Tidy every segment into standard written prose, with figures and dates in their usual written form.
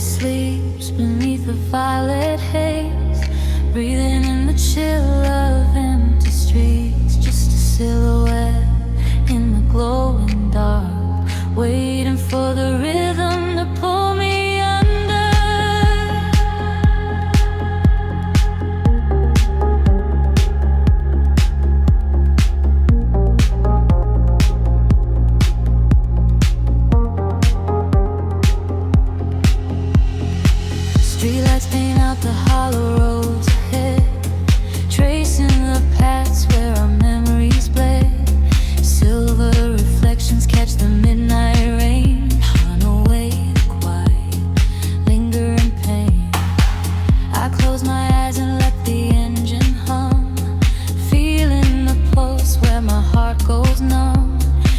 sleeps beneath the violet haze, breathing in the chill of empty streets. Just a silhouette in the glowing dark, waiting for the rhythm to pull me under. Streetlights paint out the hollow roads ahead, tracing the paths where our memories bled. Silver reflections catch the midnight rain, hunt away the quiet, lingering pain. I close my eyes and let the engine hum, feeling the pulse where my heart goes numb.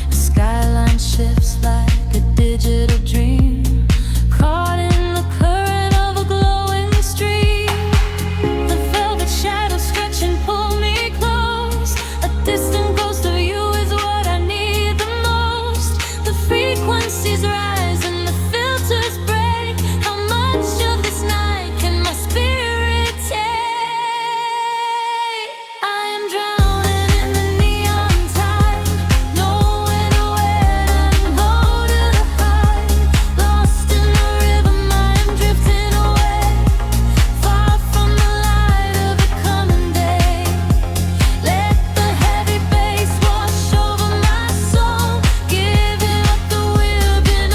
The skyline shifts like a digital dream, caught in the current of a glowing stream. The velvet shadows stretch and pull me close. A distant ghost of you is what I need the most. The frequencies rise and the filters break. How much of this night can my spirit take? I am drowning in the neon tide, nowhere to where and low to the high. Lost in the rhythm, I am drifting away, far from the light of the coming day. Let the heavy bass wash over my soul, giving up the will, been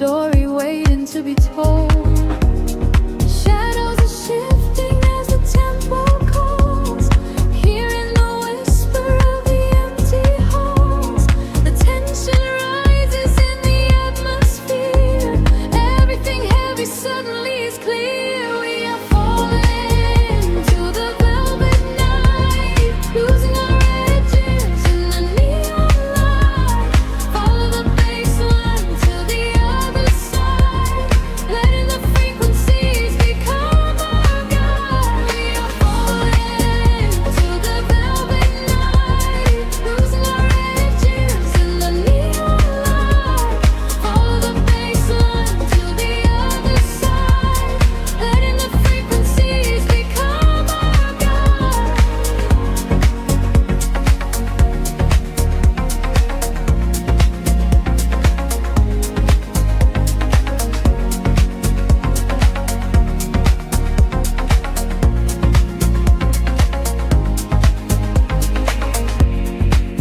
story waiting to be told. Shadows are shifting as the tempo calls, hearing the whisper of the empty halls. The tension rises in the atmosphere. Everything heavy suddenly is clear. We are falling to the velvet night, losing our edges in the neon light. Follow the bass line to the other side, letting the frequencies become our guide. We are falling to the velvet night, losing our edges in the neon light. Follow the bass line to the other side, letting the frequencies become our guide.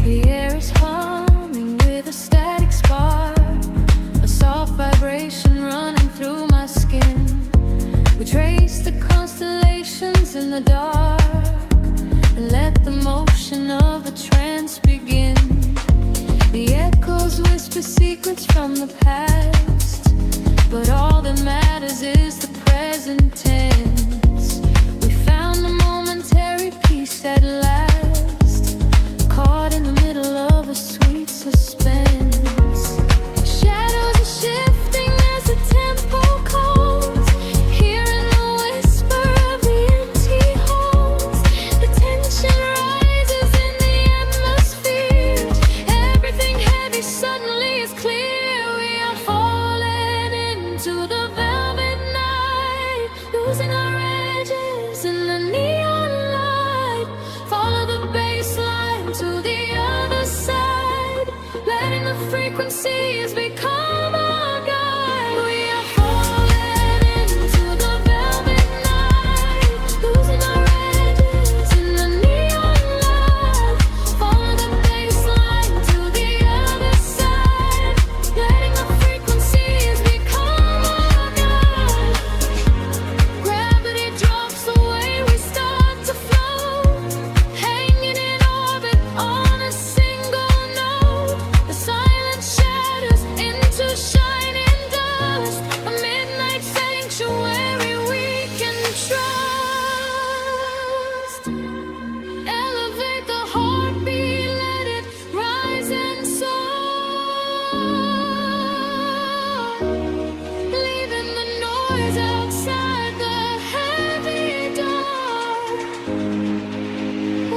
The air is humming with a static spark, a soft vibration running through my skin. We trace the constellations in the dark and let the motion of the trance begin. The echoes whisper secrets from the past, but all that matters is the present tense. We found a momentary peace at last, caught in the middle of a sweet suspense. Shadows are shifting as the tempo calls, hearing the whisper of the empty halls. The tension rises in the atmosphere. Everything heavy suddenly is clear. We are falling into the velvet night, losing our edges in the neon light. Follow the bass line to the other side, letting the frequencies become our guide. We are falling into the velvet night, losing our edges in the neon light. Follow the bass line to the other side, letting the frequencies become our guide. Gravity drops away, we start to float, hanging in orbit on a single note. The silence shatters into shining dust, a midnight sanctuary we can trust. Elevate the heartbeat, let it rise and soar, leaving the noise outside the heavy dark.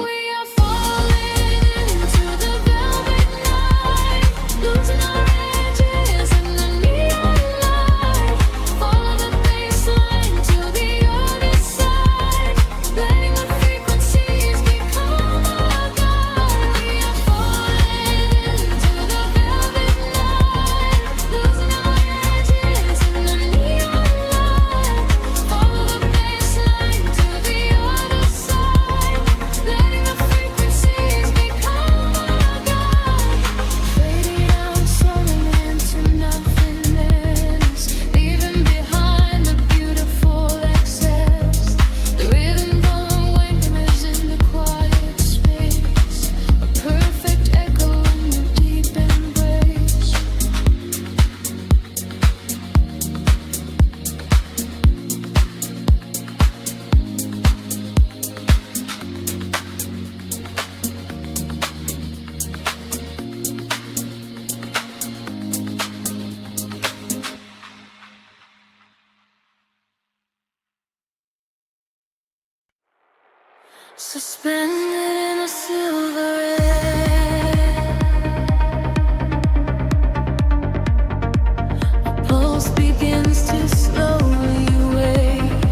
We are falling into the velvet night, losing our edges in the neon light. Follow the bass line to the other side, letting the frequencies become our guide. We are falling into the velvet night, losing our edges in the neon light. Follow the bass line to the other side, letting the frequencies become our guide. Fading out, slowing into nothingness, leaving behind the beautiful excess. The rhythm whispers in the quiet space, a perfect echo in your deep embrace. Suspended in a silver air, my pulse begins to slowly wake.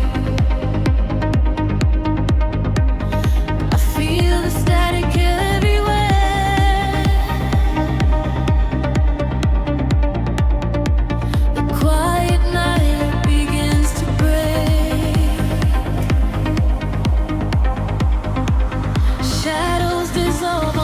I feel the static everywhere. The quiet night begins to break. Shadows dissolve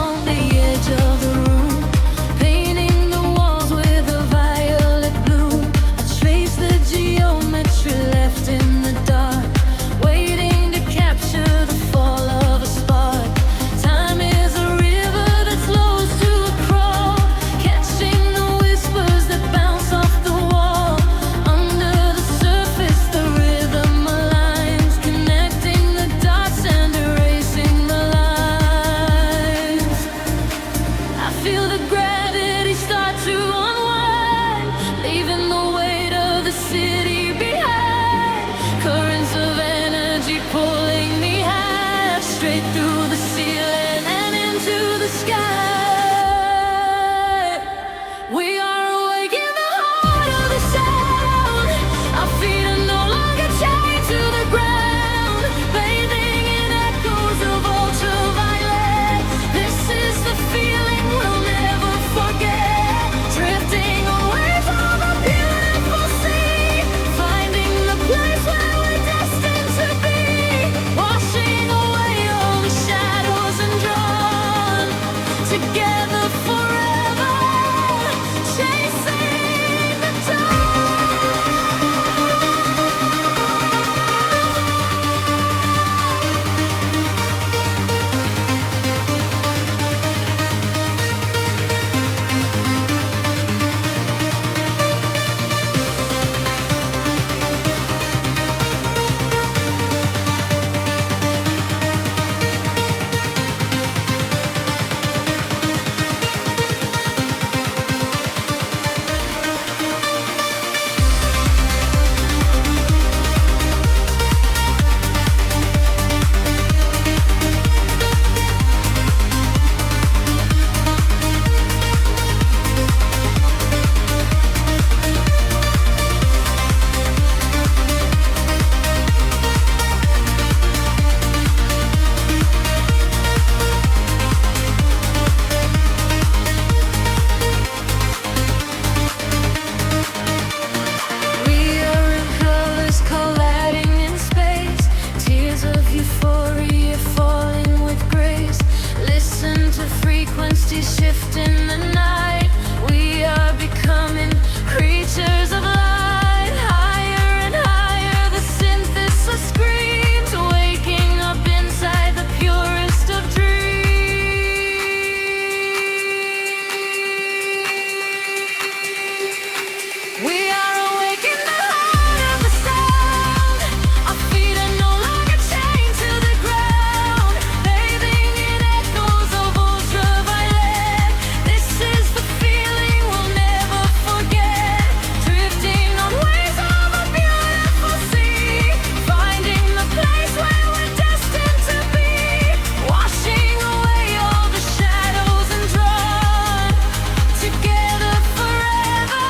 feel the gravity start to unwind, leaving the weight of the city behind. Currents of energy pulling me high, straight through the ceiling and into the sky. We are awake in the heart of the sound. Our feet are no longer chained to the ground, bathing in echoes of ultraviolet. This is the feeling we'll never forget, drifting away from a beautiful sea, finding the place where we're destined to be, washing away all the shadows and drawn together forever, chasing the dawn. We are in colors colliding in space, tears of euphoria falling with grace. Listen to frequencies shift in the night. We are becoming creatures of light. Higher and higher, the synthesis screams, waking up inside the purest of dreams. We are awake in the heart of the sound. Our feet are no longer chained to the ground, bathing in echoes of ultraviolet. This is the feeling we'll never forget, drifting on waves of a beautiful sea, finding the place where we're destined to be, washing away all the shadows and drawn together forever,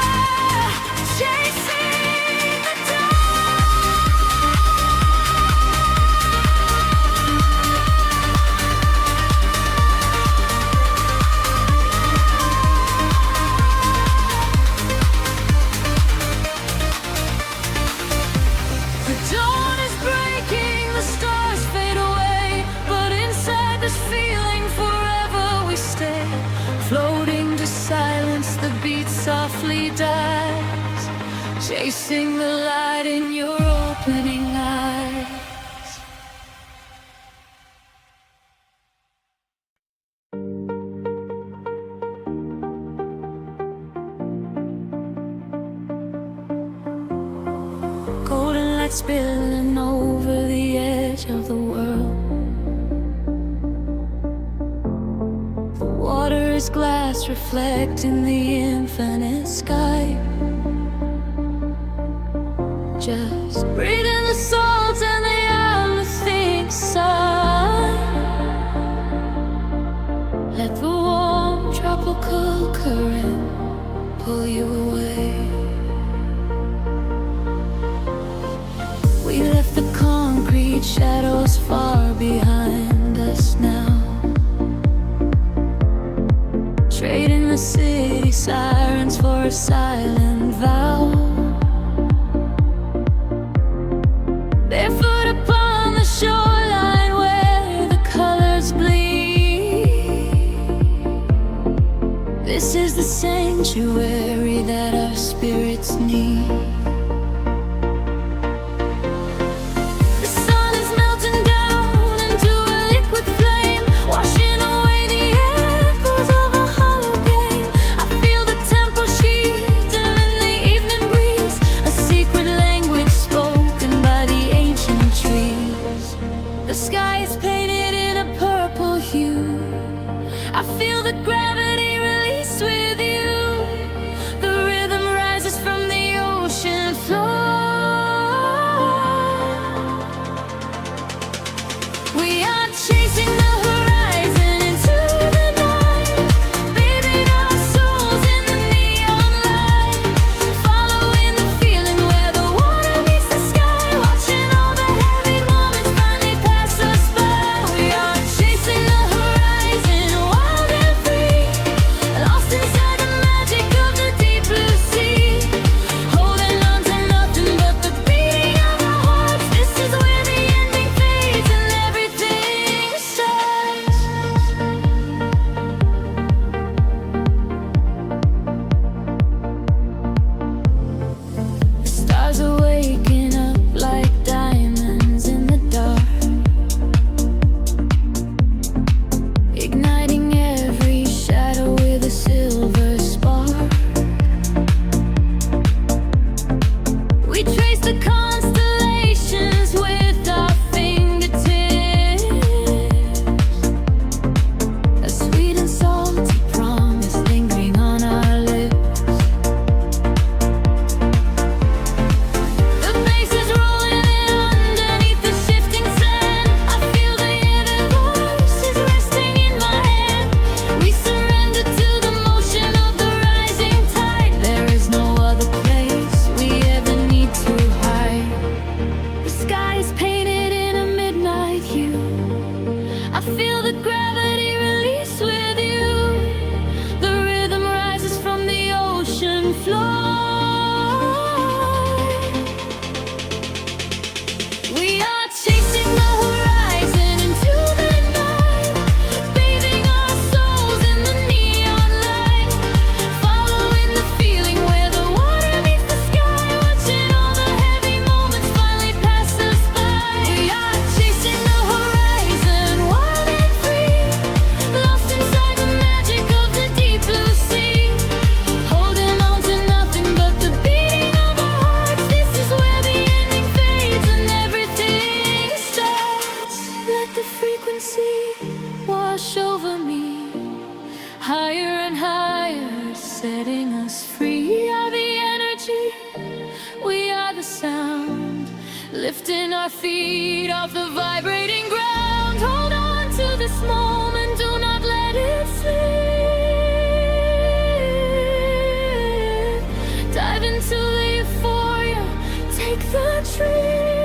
chasing the dawn. The dawn is breaking, the stars fade away, but inside this feeling forever we stay, floating to silence, the beat softly dies, chasing the light in your opening eyes. Golden light spilling over the edge of the world. The water is glass reflecting the infinite sky. Just breathe in the salt and the amethyst sun. Let the warm tropical current pull you away. We left the concrete shadows far behind us now, trading the city sirens for a silent vow. Barefoot upon the shoreline where the colors bleed. This is the sanctuary that our spirits need. The sun is melting down into a liquid flame, washing away the echoes of a hollow game. I feel the temple shift in the evening breeze, a secret language spoken by the ancient trees. The sky is painted in a purple hue. I feel the gravity higher, setting us free. We are the energy, we are the sound, lifting our feet off the vibrating ground. Hold on to this moment, do not let it slip. Dive into the euphoria, take the trip.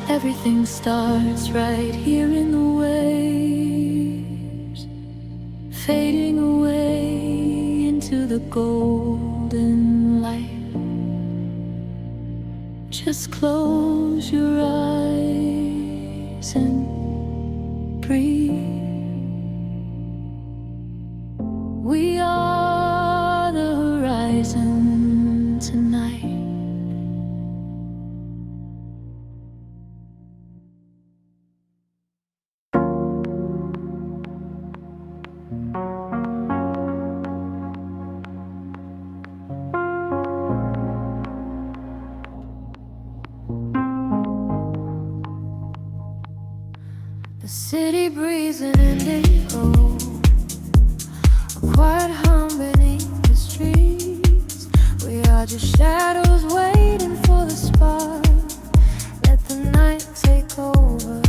Everything starts right here in the waves, fading away into the golden light. Just close your eyes and breathe. We are the horizon tonight. The city breathes an indigo, a quiet hum beneath the streets. We are just shadows waiting for the spark. Let the night take over.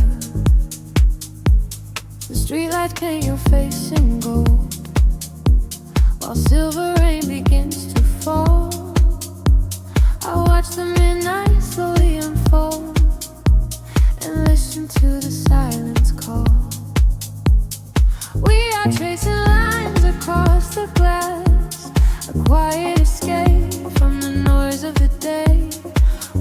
The streetlights paint your face in gold, while silver rain begins to fall. I watch the midnight slowly unfold and listen to the silence call. We are tracing lines across the glass, a quiet escape from the noise of the day,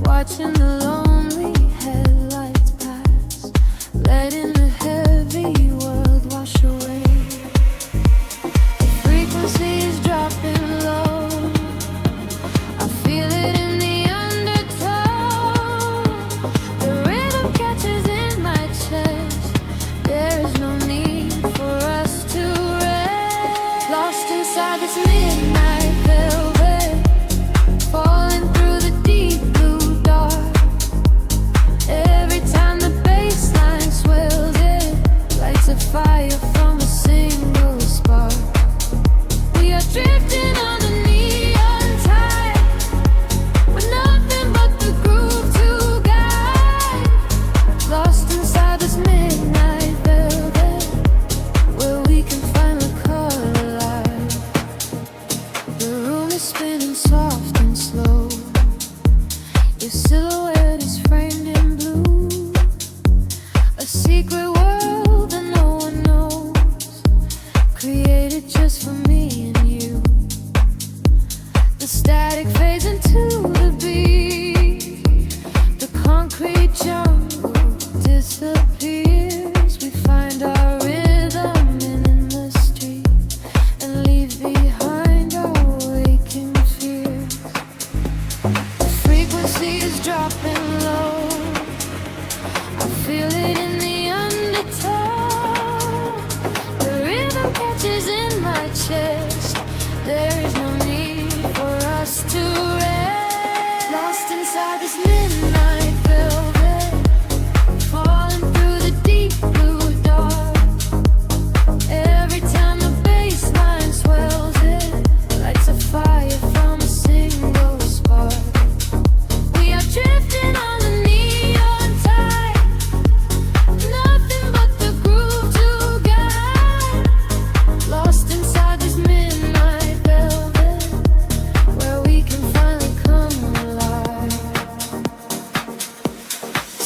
watching the lonely headlights pass, letting the heavy world wash away. The frequency is dropping low, I feel it in the undertow. The rhythm catches in my chest, there is no need for us to rest. Lost inside this midnight velvet, falling through the deep blue dark. Every time the bass line swells, it lights a fire from a single spark. We are drifting on the neon tide, with nothing but the groove to guide. Lost inside this midnight velvet, where we can find the color light. The room is spinning soft and slow, your silhouette is framed in blue, a secret world that no one knows, created just for me and you. The static fades into the beat, the concrete jungle disappears. We find our rhythm in the street and leave behind our waking fears. The frequency is dropping low, I feel it in the undertow. The rhythm catches in my chest, there is no need for us to rest. Lost inside this midnight velvet, falling through the deep blue dark. Every time the bass line swells, it lights a fire from a single spark. We are drifting on the neon tide, nothing but the groove to guide. Lost inside this midnight velvet, where we can finally come alive.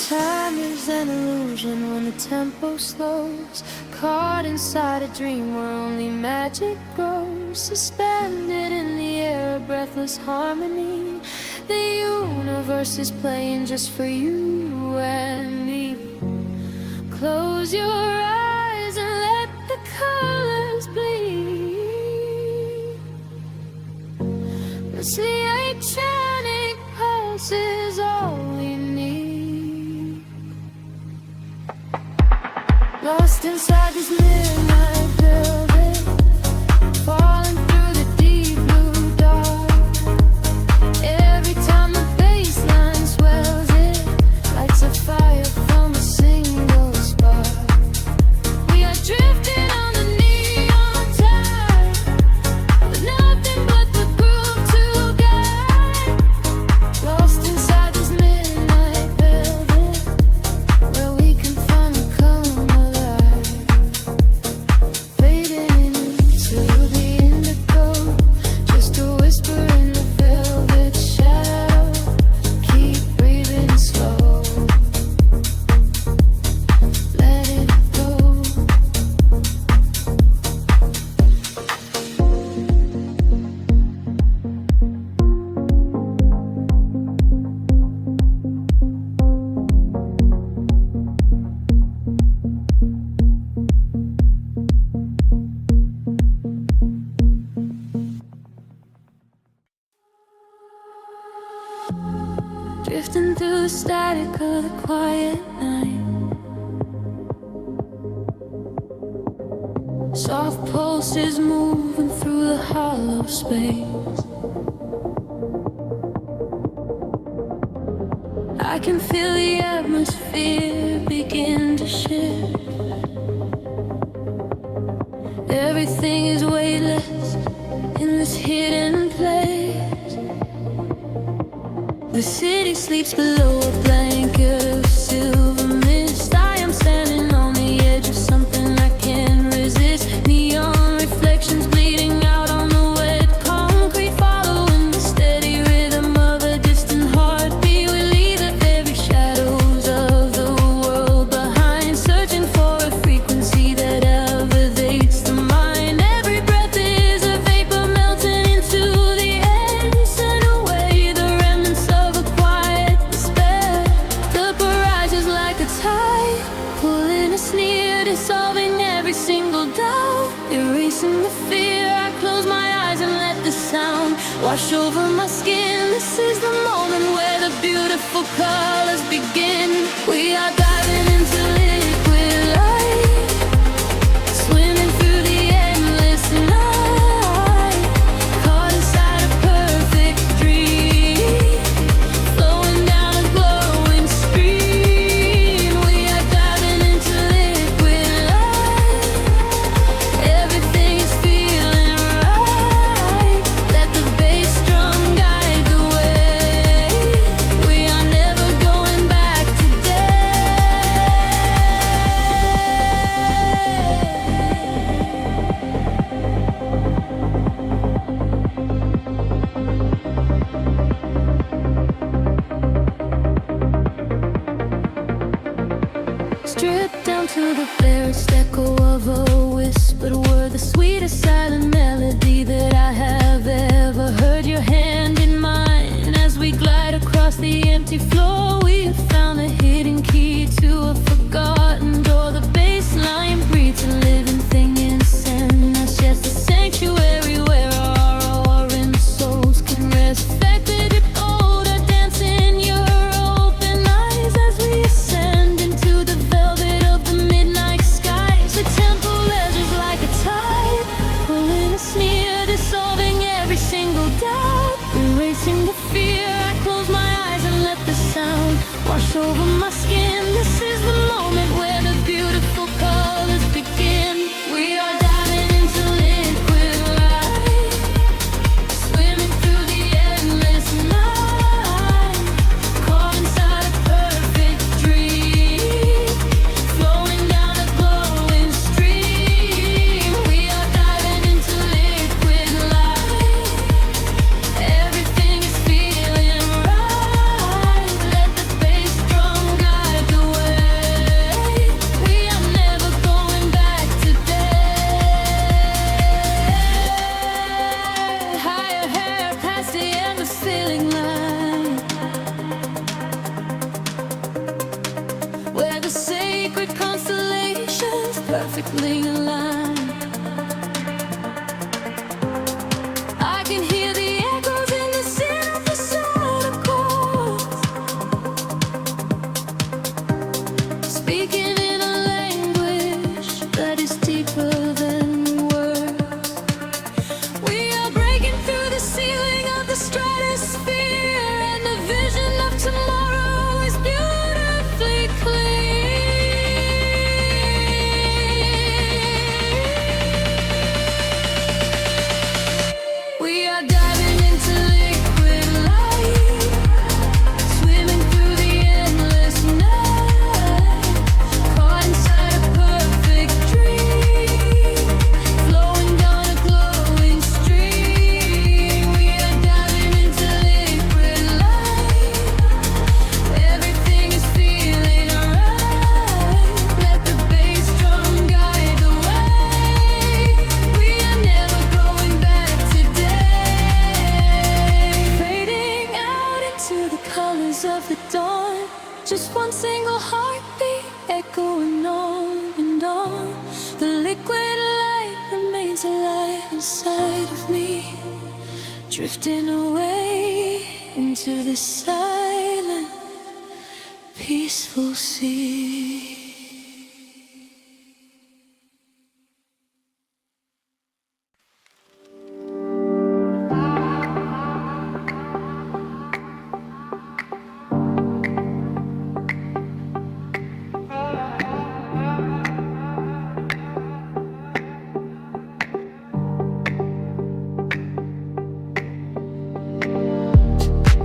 Time is an illusion when the tempo slows, caught inside a dream where only magic grows. Suspended in the air, a breathless harmony. The universe is playing just for you and me. Close your eyes and let the colors bleed. It's the oceanic pulse is all we need. Lost inside this midnight velvet, falling through the deep blue dark. Every time the bass line swells, it lights a fire from a single spark. We are drifting on the neon tide, with nothing but the groove to guide. Lost inside this midnight velvet, where we can finally come alive. Fading into the indigo, just a whisper in the velvet shadow. Keep breathing slow, let it go. Drifting through the static of the quiet night. Soft pulses moving through the hollow space. I can feel the atmosphere begin to shift. Everything is weightless in this hidden place. The city sleeps below a blanket of silver mist. I am standing on the edge of something I can't resist. Neon reflections bleeding out on the wet concrete, following the steady rhythm of a distant heartbeat. We leave the very shadows of the world behind, searching for a frequency that elevates the mind. Every breath is a vapor melting into the air, send away the remnants of a quiet despair. The barrage is like a tide, pulling us near, dissolving every single doubt, erasing the fear. I close my eyes and let the sound wash over my skin. This is the moment where the beautiful colors begin. We are diving into liquid light, swimming through the endless night, caught inside a perfect dream, flowing down a glowing stream. We are diving into liquid light, everything is feeling right. Let the bass drum guide the way. We are never going back today. Stripped down to the barest echo of a whispered word, the sweetest silent melody that I have ever heard. Your hand in mine as we glide across the empty floor. We have found the hidden key to a forgotten door. The bass line breathes a living thing inside us, yes, a sanctuary where our roaring souls can rest. Affected with odor, dance in your open eyes as we ascend into the velvet of the midnight skies. The temple edges like a tide, pulling us near, dissolving every single doubt, erasing the fear. I close my eyes and let the sound perfectly aligned. I can hear the echoes in the center of the solar chords, speaking in a language that is deeper than words. We are breaking through the ceiling of the stratosphere, and the vision of tomorrow is beautifully clear. We are diving into liquid light, swimming through the endless night, caught inside a perfect dream, flowing down a glowing stream. We are diving into liquid light, everything is feeling right. Let the bass drum guide the way. We are never going back today, fading out into the colors of the dawn. Just one single heartbeat echoing on and on. The liquid light remains alive inside of me, drifting away into the silent, peaceful sea.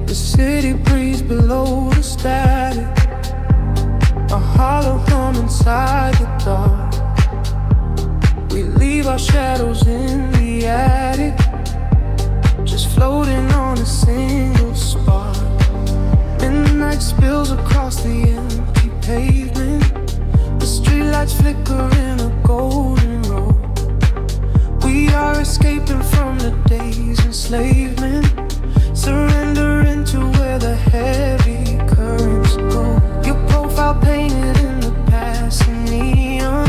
The city breeze below the static, a hollow hum inside the dark. We leave our shadows in the attic, just floating on a single spark. Midnight spills across the empty pavement, the streetlights flicker in a golden row. We are escaping from the day's enslavement, surrendering to where the heavy currents go. Your profile painted in the passing neon,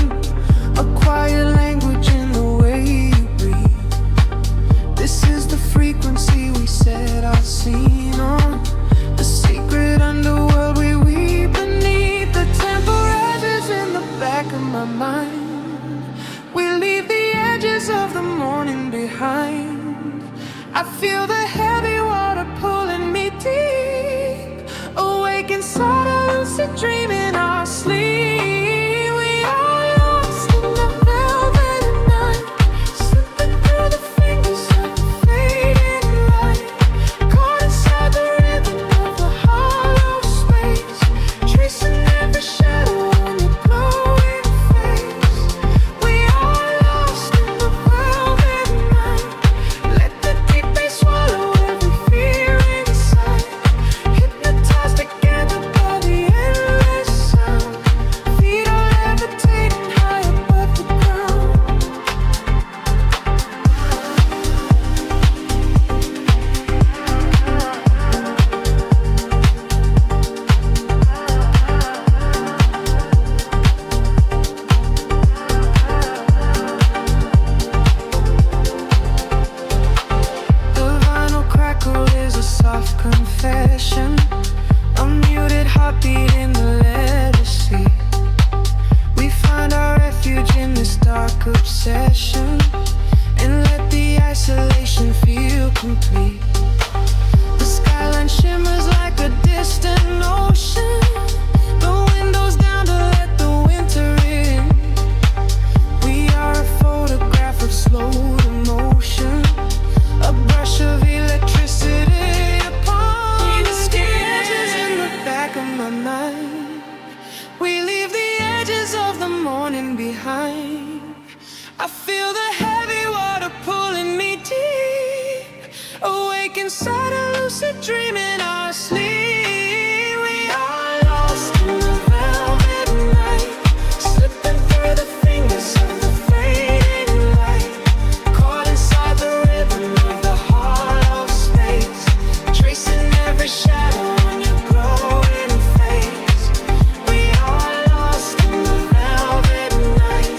a quiet language in the way you breathe. This is the frequency we set our scene on, the secret underworld we weave beneath. The temperatures in the back of my mind, we leave the edges of the morning behind. I feel the heavy water pulling me deep, awake inside a lucid dream in our sleep. We are lost in the velvet night, slipping through the fingers of the fading light, caught inside the rhythm of the hollow space, tracing every shadow on your glowing face. We are lost in the velvet night, let the deep bass swallow every fear inside, hypnotized together by the endless sound. Feet are levitating high above the ground. The vinyl crackle is a soft confession, a muted heartbeat in the letter C. We find our refuge in this dark obsession, and let the isolation feel complete. The skyline shimmers like a distant ocean, the windows down to let the winter in. We are a photograph of slow emotion, a brush of electricity upon the sketches in the back of my mind. We leave the edges of the morning behind. I feel the heavy water pulling me deep, awake inside a lucid dream in our sleep. We are lost in the velvet night, slipping through the fingers of the fading light, caught inside the rhythm of the hollow space, tracing every shadow on your glowing face. We are lost in the velvet night,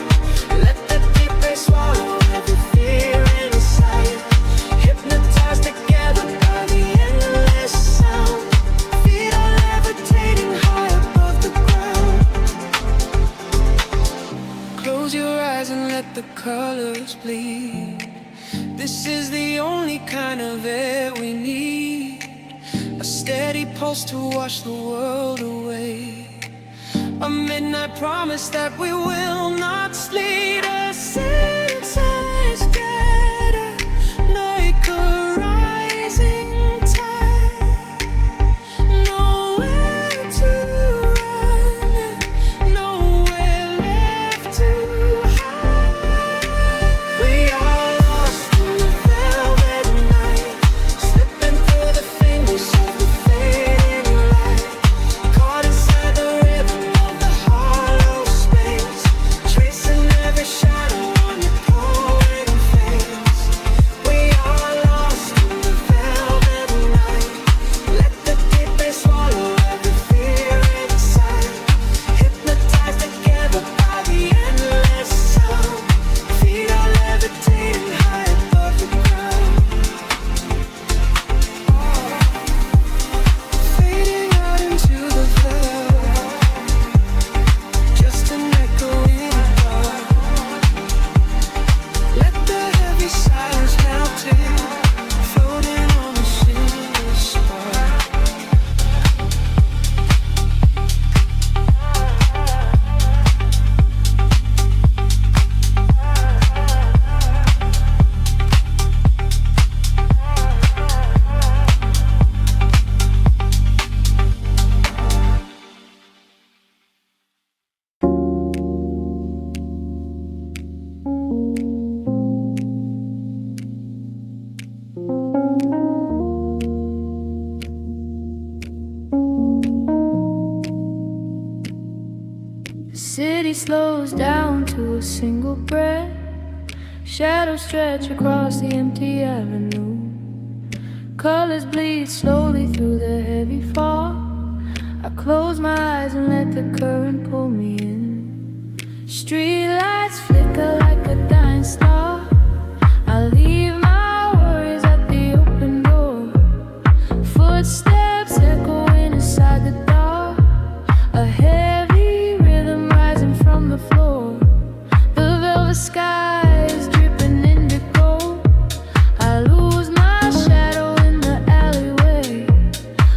Close your eyes and let the colors bleed. This is the only kind of air we need. A steady pulse to wash the world away. A midnight promise that we will not sleep. A senses scatter like a rising tide. Nowhere to run, nowhere left to hide. We are lost in the velvet night, slipping through the fingers of the fading light. Caught inside the rhythm of the hollow space, tracing every shadow on your pouring face. We are lost in the velvet night. Let the deep bass swallow every fear inside. Hypnotized together by the endless sound. Feet are levitating high above the ground. Fading out into the velvet, just an echo in the dark. Let the heavy silence melt in, floating on a silver spark. The city slows down to a single breath. Shadows stretch across the empty avenue. Colors bleed slowly through the heavy fog. I close my eyes and let the current pull me in. Street lights flicker like a dying star. I leave my worries at the open door. Footsteps echoing inside the dark. A heavy rhythm rising from the floor. The velvet sky is dripping indigo. I lose my shadow in the alleyway.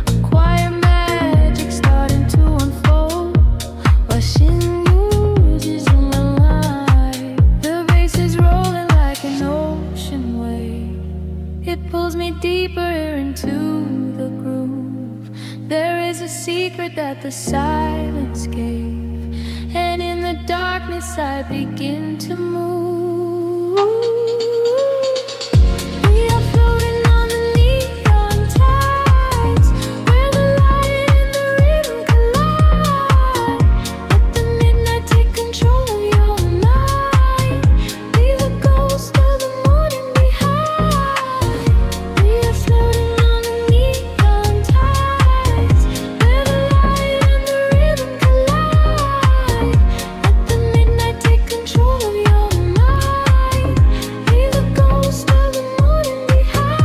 A quiet magic starting to unfold. Washing bruises on my life. The bass is rolling like an ocean wave. It pulls me deeper into the groove. There is a secret that the silence gave, and in the darkness I begin to move. We are floating on the neon tides, where the light and the rhythm collide. Let the midnight take control of your mind. Leave the ghost of the morning behind. We are floating on the neon tides, where the light and the rhythm collide. Let the midnight take control of your mind. Leave the ghost of the morning behind.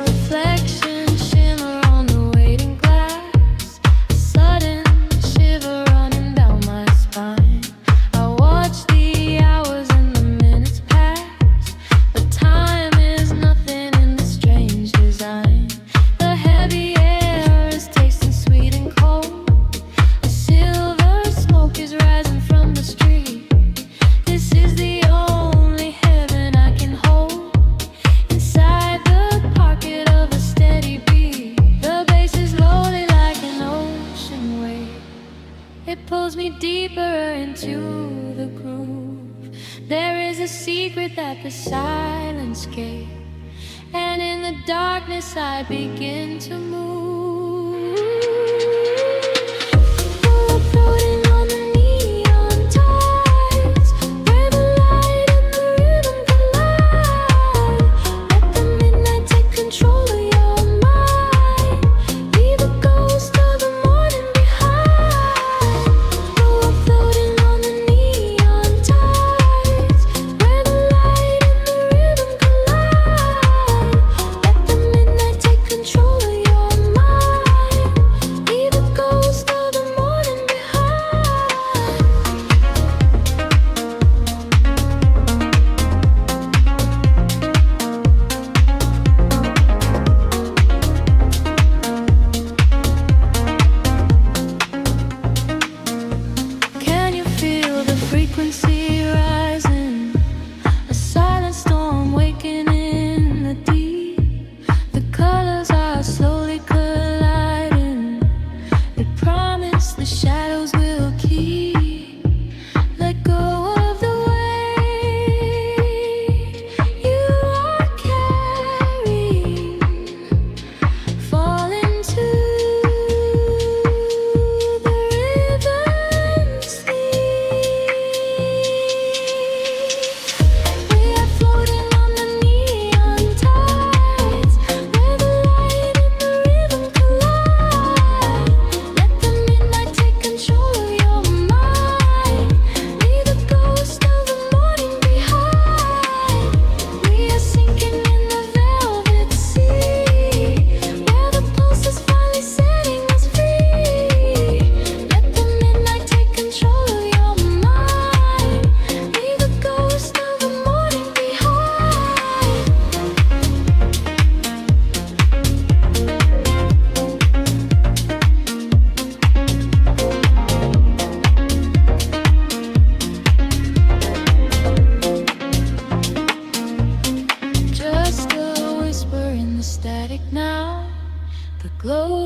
Reflections shimmer on the waiting glass. A sudden shiver running down my spine. I watch the hours and the minutes pass, but time is nothing in this strange design. The heavy air is tasting sweet and cold. A silver smoke is rising from the street. This is the only heaven I can hold. Inside the pocket of a steady beat, the bass is loaded like an ocean wave. It pulls me deeper into the groove. There is a secret that the silence gave, and in the darkness I begin to move. We're floating on the neon tides, where the light and the rhythm collide. Let the midnight take control of your mind. Leave the ghost of the morning behind. We're floating on the neon tides.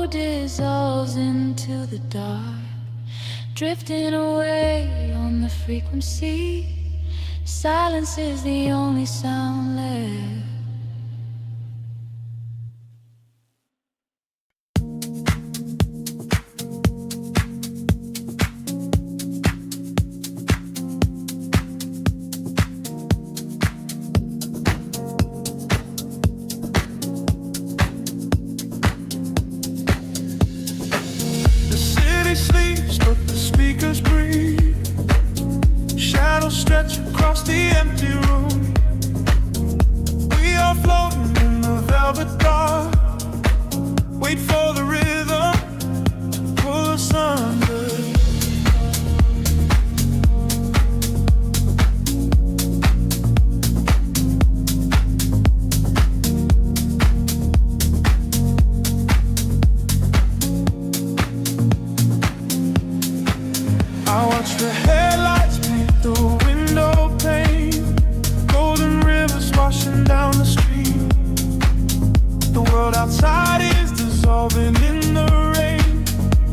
glow dissolves into the dark, drifting away on the frequency. Silence is the only sound left. Stretch across the empty room. We are floating in the velvet dark. Wait for the rhythm to pull us under. I watch the headlights paint the window pane, golden rivers washing down the street. The world outside is dissolving in the rain,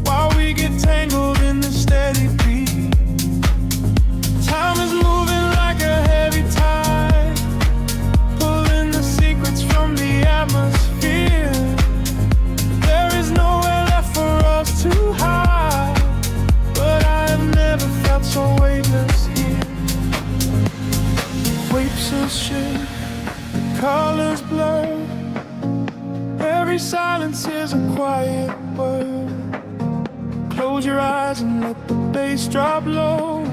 while we get tangled in the steady beat. Time is moving like a heavy tide, pulling the secrets from the atmosphere. There is nowhere left for us to hide, but I have never felt so weightless here. Waves of shit, colors blur. Every silence is a quiet word. Close your eyes and let the bass drop low.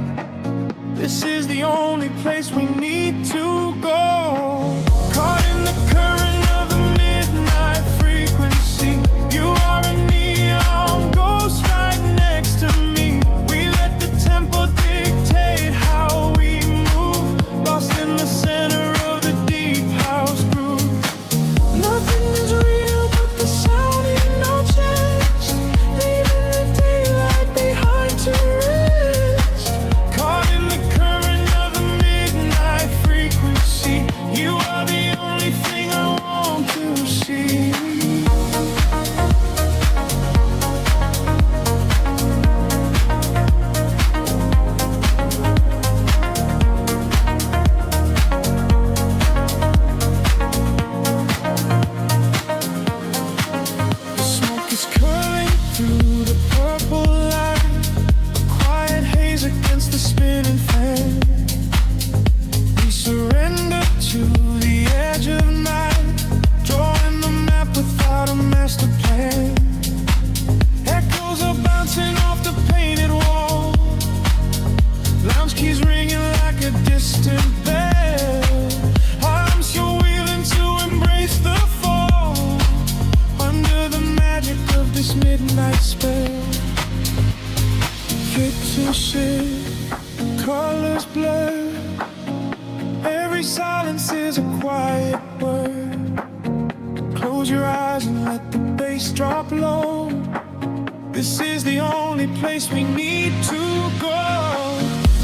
This is the only place we need to go. Caught in the current of the midnight frequency. You are a neon ghost right next to me. We let the tempo dictate how we move, lost in the center of the deep house groove. Nothing is real but the sound in our chest, leaving the daylight behind to rest. Caught in the current of the midnight frequency. You are the only thing I want to see. The smoke is curling through the purple light, a quiet haze against the spinning fan. We surrender to the edge of night, drawing the map without a master plan. Echoes are bouncing off the painted wall, lounge keys ringing like a distant bell. Arms you're wheeling to embrace the fall, under the magic of this midnight spell. Picture shift, colors blur. Every silence is a quiet word. Close your eyes and let the bass drop low. This is the only place we need to go.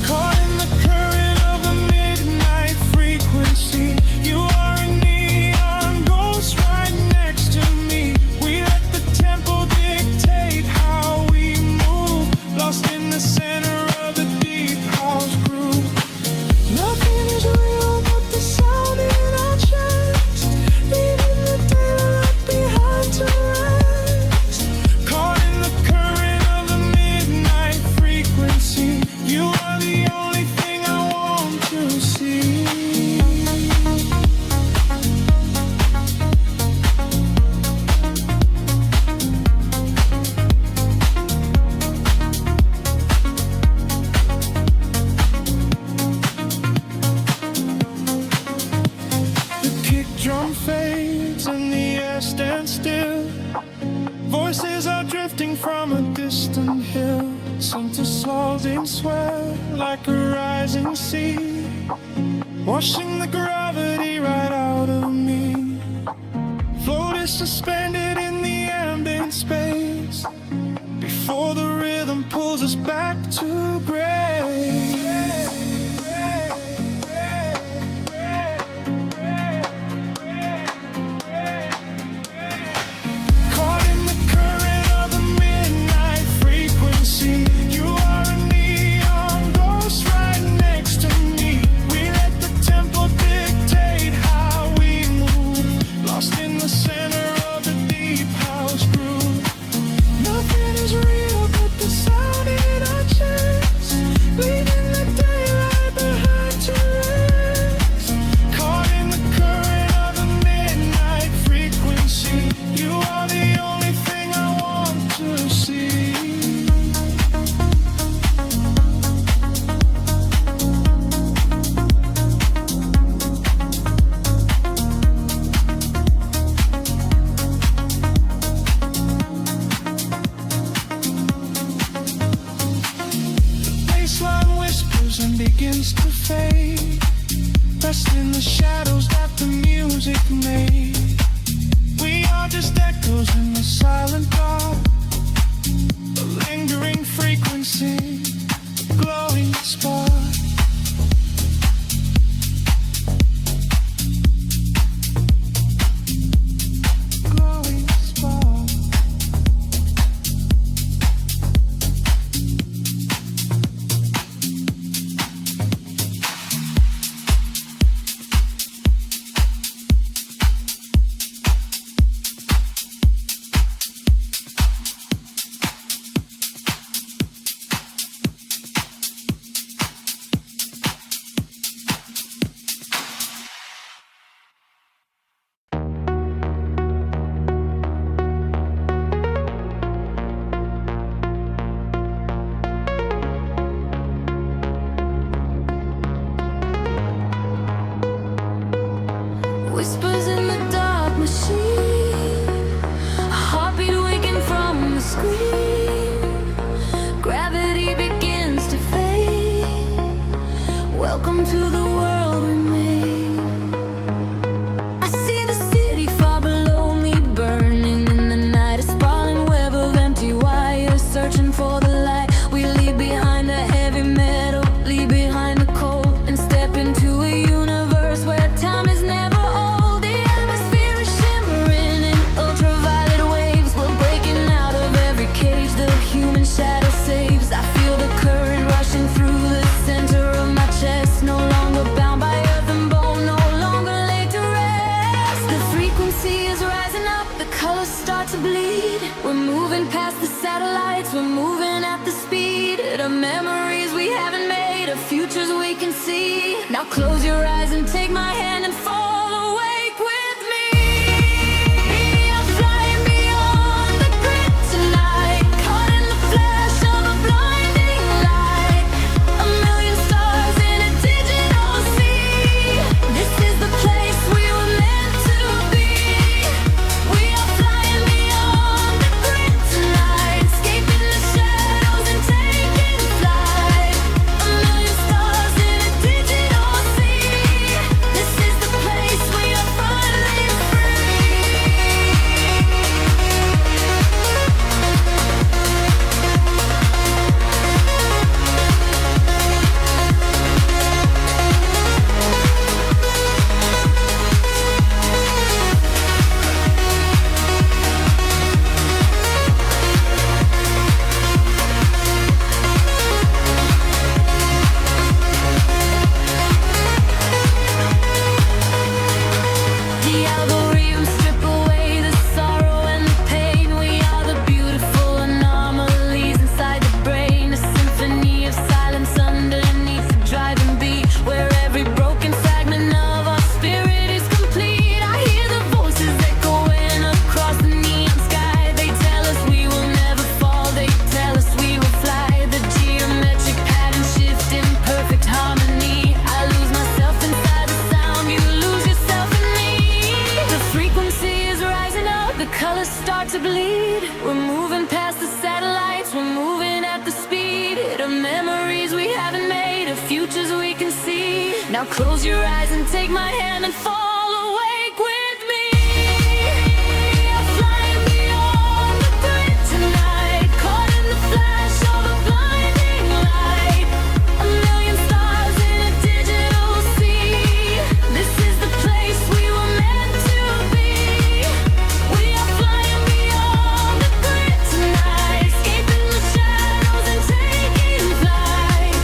Caught in the current of the midnight frequency. You are a neon ghost right next to me. We let the tempo dictate how we move, lost in the center of the deep house groove. Nothing is real but the sound in our chest, leaving the daylight behind to rest. Caught in the current of the midnight frequency. You are the only thing I want to see. The kick drum fades and the air stands still. Voices are drifting from a distant hill, seem to swell in sweat like a rising sea, washing the gravity right out of me. Float is suspended in the ambient space, before the rhythm pulls us back to gray. Caught in the current lost in the shadows that the music made. We are just echoes in the silent dark, a lingering frequency, a glowing spark. Glowing spark. Whispers in the dark machine, a heartbeat waking from the screen. Gravity begins to fade. Welcome to the world we made. I see the city far below me, burning in the night, a sprawling web of empty wires, searching for the light. We leave behind the heavy metal, leave behind the cold, and step into a universe where time is never old. The atmosphere is shimmering in ultraviolet waves. We're breaking out of every cage the human shadow saves. I feel the current rushing through the center of my chest. No longer bound by earth and bone, no longer laid to rest. The frequency is rising up, the colors start to bleed. We're moving past the satellites, we're moving at the speed of memories we haven't made, of futures we can see. Now close your eyes and take my hand and fall awake with me. I'm flying beyond the grid tonight, caught in the flash of a blinding light. A million stars in a digital sea. This is the place we were meant to be. We are flying beyond the grid tonight, escaping the shadows and taking flight. A million stars in a digital sea. This is the place we are finally free. The algorithms strip away the sorrow and the pain. We are the beautiful anomalies inside the brain, a symphony of silence underneath the driving beat, where every broken fragment of our spirit is complete. I hear the voices echoing across the neon sky. They tell us we will never fall, they tell us we will fly. The geometric pattern shift in perfect harmony. I lose myself inside the sound, you lose yourself in me. The frequency is rising up, the colors start to bleed. We're moving past the satellites, we're moving at the speed of memories we haven't made, of futures we can see. Now close your eyes and take my hand and fall awake with me. I'm flying beyond the grid tonight, caught in the flash of a blinding light. A million stars in a digital sea. This is the place we were meant to be. We are flying beyond the grid tonight, escaping the shadows and taking flight.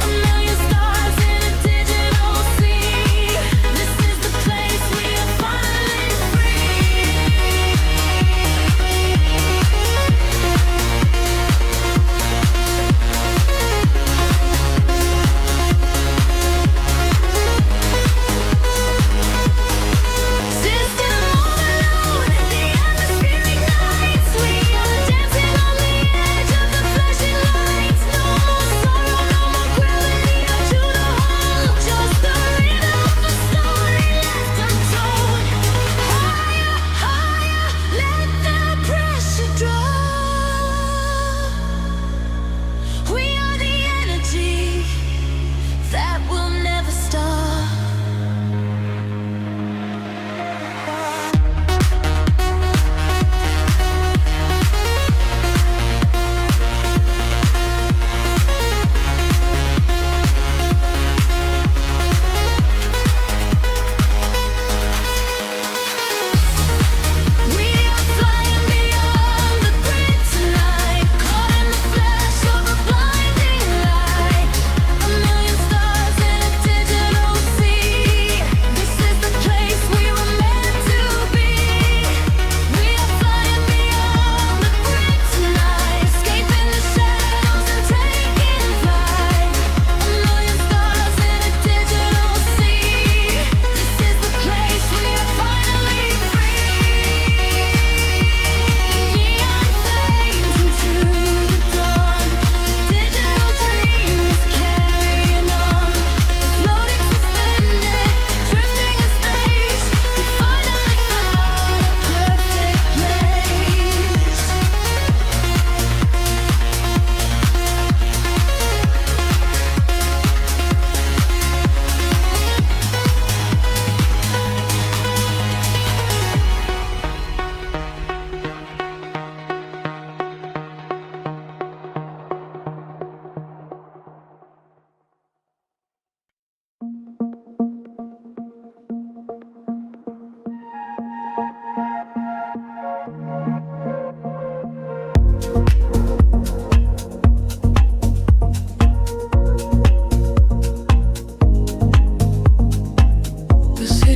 A million stars in a digital sea. This is the place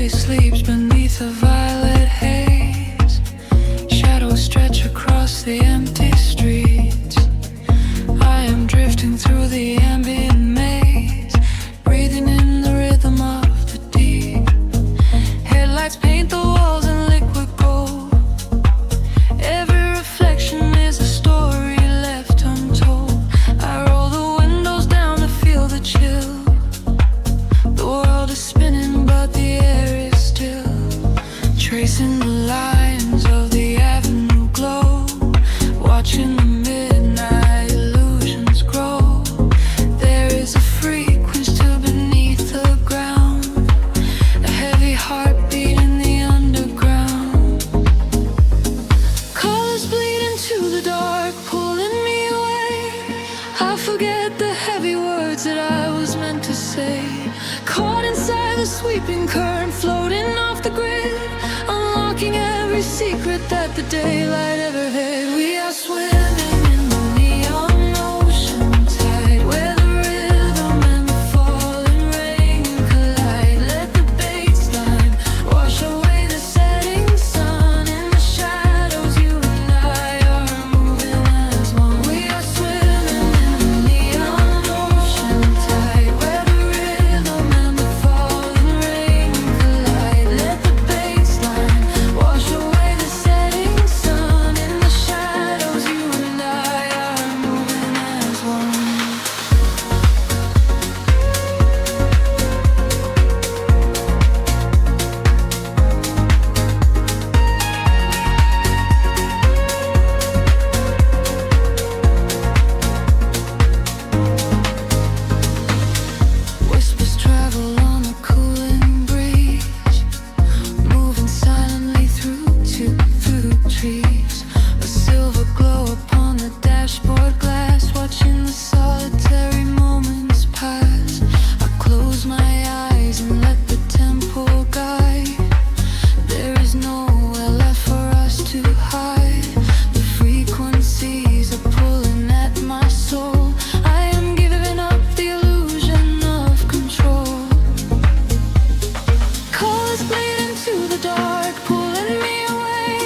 city sleeps beneath a violet haze. Shadows stretch across the empty streets. I am drifting through the ambient maze, breathing in the rhythm of the deep. Headlights paint the walls in liquid gold. Every reflection is a story left untold. I roll the windows down to feel the chill. The world is spinning, but the air is still. Tracing the lines of the avenue glow, watching the midnight illusions grow. There is a frequency beneath the ground, a heavy heartbeat in the underground. Colors bleed into the dark, pulling me away. I forget the heavy words that I was meant to say. Caught inside the sweeping current, floating off the grid, unlocking every secret that the daylight ever hid. We are swimming in the neon ocean tide, where the rhythm and the falling rain collide. Let the baseline wash away the setting sun. In the shadows, you and I are moving as one. We are swimming in the neon ocean tide, where the rhythm and the falling rain collide. Let the baseline wash away the setting sun. In the shadows, you and I are moving as one. Whispers travel on a cooling breeze, moving silently through trees. A silver glow upon the dashboard glass, watching the solitary moments pass. I close my eyes and let the tempo guide. There is nowhere left for us to hide. The frequencies are pulling at my soul. I am giving up the illusion of control. Colors bleed into the dark, pulling me away.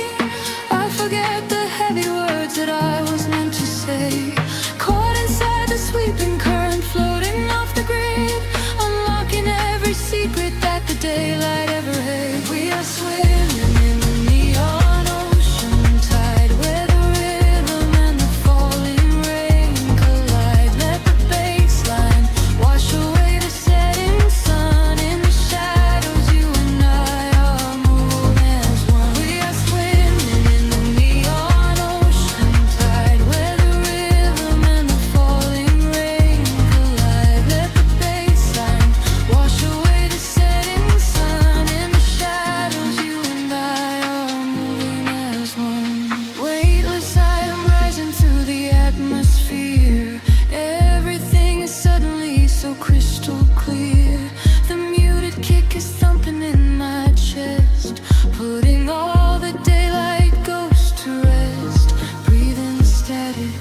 I forget the heavy words that I was meant to say. Caught inside the sweeping current, floating off the grid, unlocking every secret that the daylight ever hid. We are swimming in the neon ocean tide, where the rhythm and the falling rain collide. Let the baseline wash away the setting sun. In the shadows, you and I are moving as one. We are swimming in the neon ocean tide, where the rhythm and the falling rain collide. Let the baseline wash away the setting sun. In the shadows, you and I are moving as one. Weightless, I am rising through the atmosphere. Everything is suddenly so crystal clear. The muted kick is thumping in my chest, putting all the daylight ghosts to rest. Breathing steady,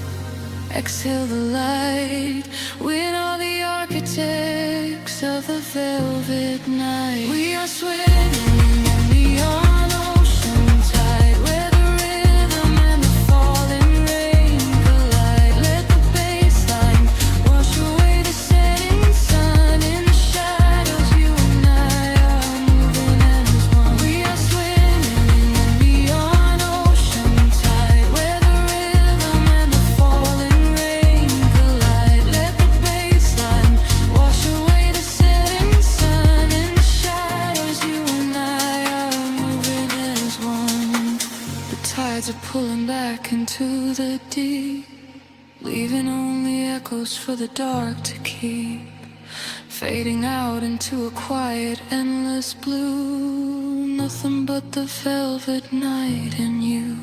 exhale the light. We're all the architects of the velvet night. We are swimming in the neon ocean tide, where the rhythm and the falling rain collide. Let the baseline wash away the setting sun. In the shadows, you and I are moving as one. We are swimming in the neon ocean tide, where the rhythm and the falling rain collide. Let the baseline wash away the setting sun. In the shadows, you and I are moving as one. The tides are pulling back into the deep, leaving only echoes for the dark to keep. Fading out into a quiet, endless blue. Nothing but the velvet night and you.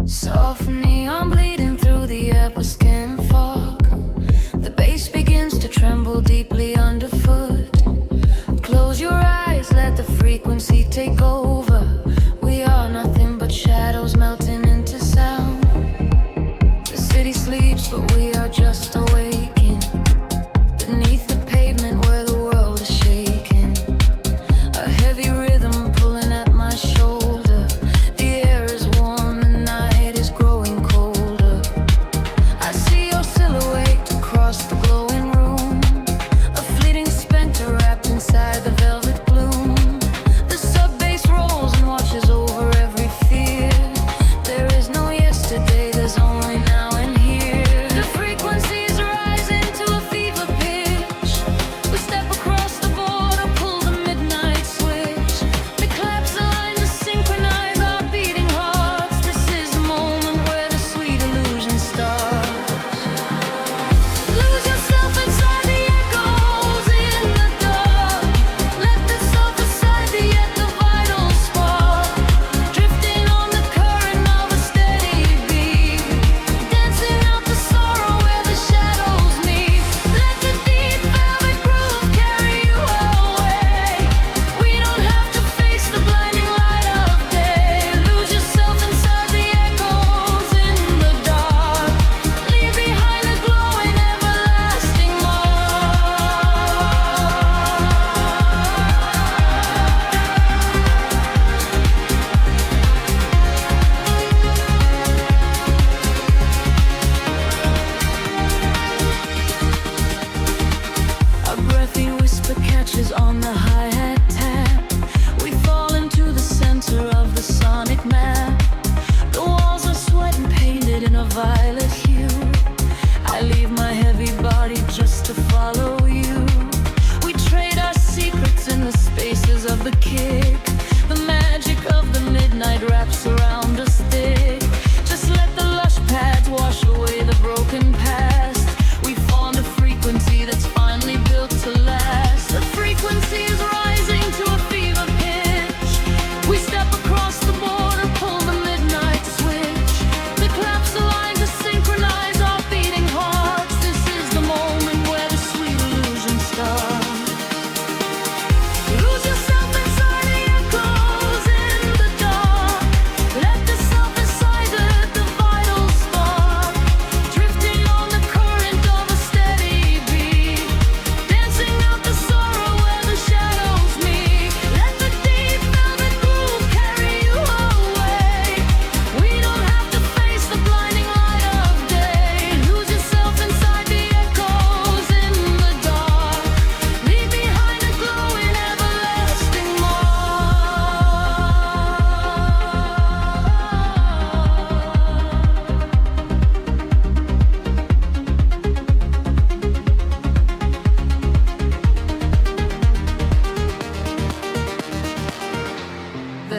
Soft neon bleeding through the upper skin fog. The bass begins to tremble deeply underfoot. Close your eyes, let the frequency take over.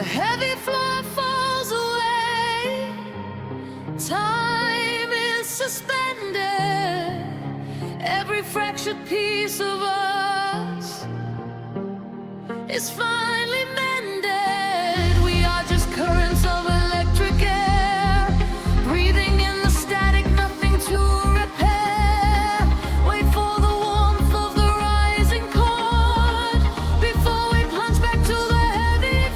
The heavy floor falls away. Time is suspended. Every fractured piece of us is finally mended. We are just currents of electric air, breathing in the static, nothing to repair. Wait for the warmth of the rising chord before we plunge back to the heavy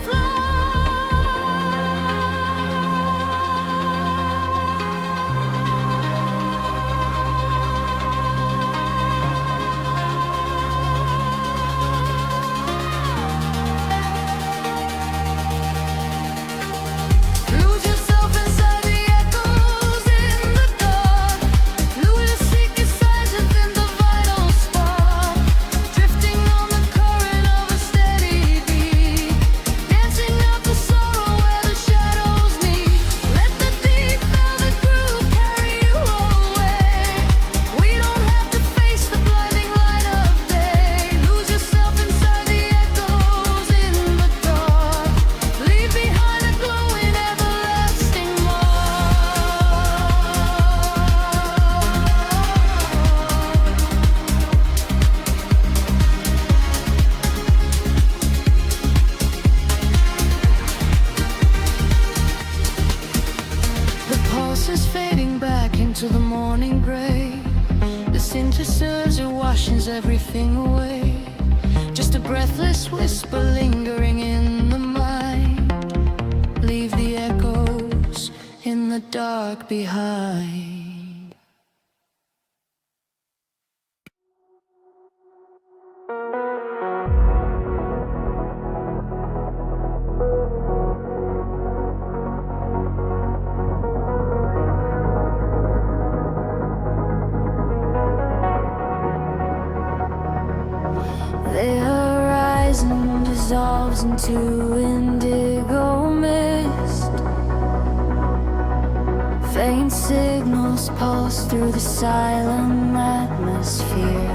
is fading back into the morning gray. The synthesizer washes everything away. Just a breathless whisper lingering in the mind. Leave the echoes in the dark behind. The horizon dissolves into indigo mist. Faint signals pulse through the silent atmosphere.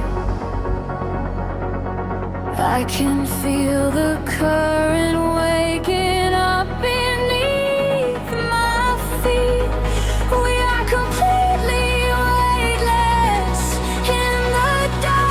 I can feel the current waking up beneath my feet. We are completely weightless in the dark.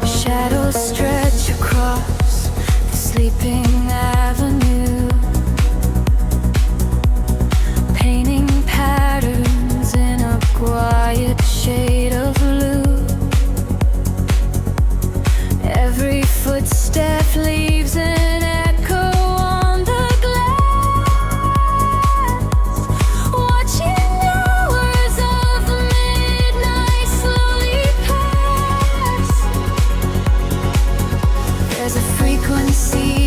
Shadows stretch across the sleeping avenue, painting patterns in a quiet shade of blue. Every footstep leaves an echo on the glass, watching hours of the midnight slowly pass. There's a frequency